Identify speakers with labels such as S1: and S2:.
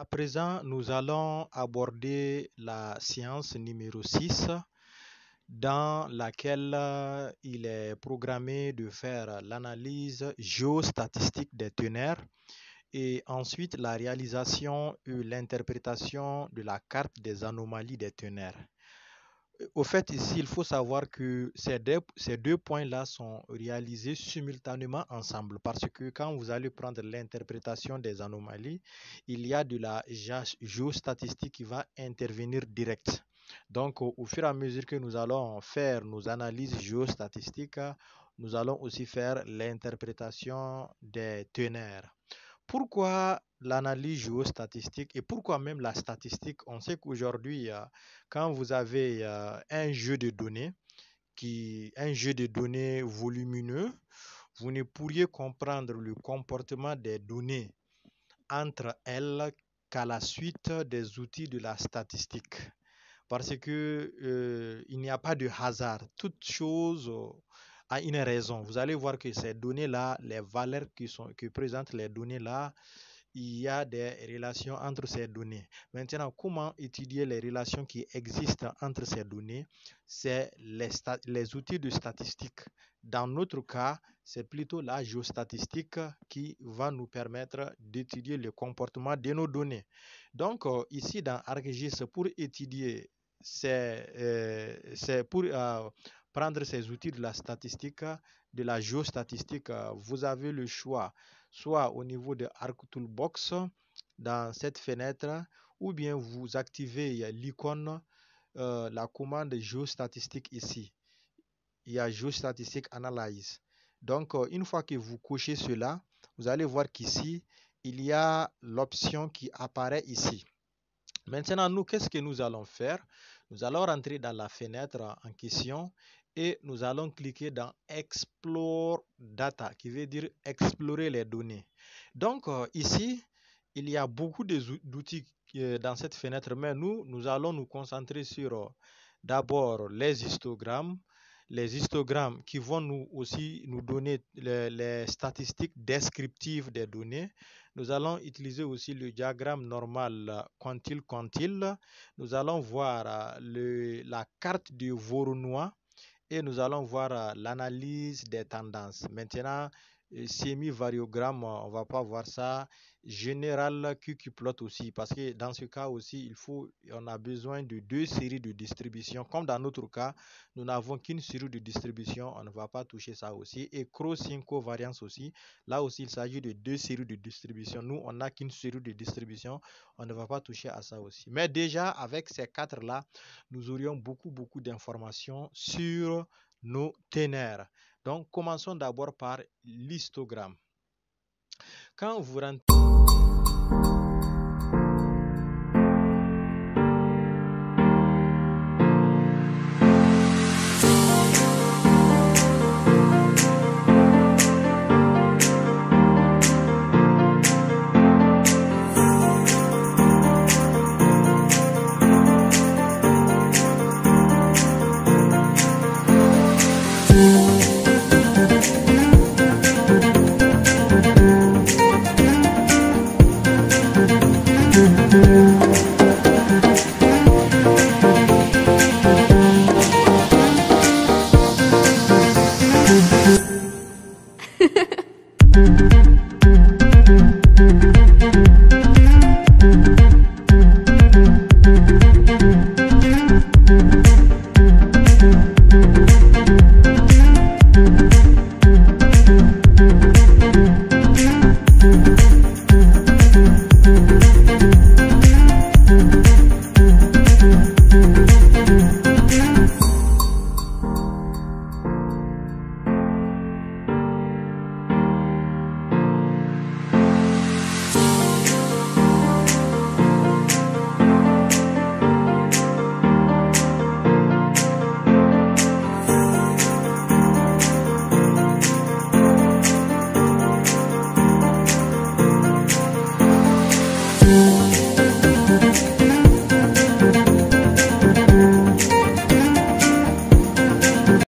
S1: À présent, nous allons aborder la séance numéro 6 dans laquelle il est programmé de faire l'analyse géostatistique des teneurs et ensuite la réalisation et l'interprétation de la carte des anomalies des teneurs. Au fait, ici, il faut savoir que ces deux points-là sont réalisés simultanément ensemble parce que quand vous allez prendre l'interprétation des anomalies, il y a de la géostatistique qui va intervenir direct. Donc, au fur et à mesure que nous allons faire nos analyses géostatistiques, nous allons aussi faire l'interprétation des teneurs. Pourquoi l'analyse géostatistique et pourquoi même la statistique? On sait qu'aujourd'hui, quand vous avez un jeu de données, un jeu de données volumineux, vous ne pourriez comprendre le comportement des données entre elles qu'à la suite des outils de la statistique. Parce que il n'y a pas de hasard. Toute chose a une raison. Vous allez voir que ces données-là, les valeurs que présentent les données-là, il y a des relations entre ces données. Maintenant, comment étudier les relations qui existent entre ces données? C'est les outils de statistique. Dans notre cas, c'est plutôt la géostatistique qui va nous permettre d'étudier le comportement de nos données. Donc, ici dans ArcGIS, pour étudier c'est pour prendre ces outils de la statistique, de la géostatistique, vous avez le choix soit au niveau de ArcToolbox dans cette fenêtre, ou bien vous activez l'icône, la commande géostatistique ici. Il y a géostatistique analyse. Donc, une fois que vous cochez cela, vous allez voir qu'ici, il y a l'option qui apparaît ici. Maintenant, nous, qu'est-ce que nous allons faire? Nous allons rentrer dans la fenêtre en question et nous allons cliquer dans Explore Data, qui veut dire explorer les données. Donc, ici, il y a beaucoup d'outils dans cette fenêtre, mais nous allons nous concentrer sur d'abord les histogrammes qui vont nous aussi nous donner les statistiques descriptives des données. Nous allons utiliser aussi le diagramme normal quantile. Nous allons voir la carte du Voronoi et nous allons voir l'analyse des tendances. Maintenant, semi-variogramme, on ne va pas voir ça. Général QQ-plot aussi, parce que dans ce cas aussi, on a besoin de deux séries de distribution. Comme dans notre cas, nous n'avons qu'une série de distribution, on ne va pas toucher ça aussi. Et cross-sync variance aussi, là aussi, il s'agit de deux séries de distribution. Nous, on n'a qu'une série de distribution, on ne va pas toucher à ça aussi. Mais déjà, avec ces quatre-là, nous aurions beaucoup d'informations sur nos teneurs. Donc, commençons d'abord par l'histogramme. Quand vous rentrez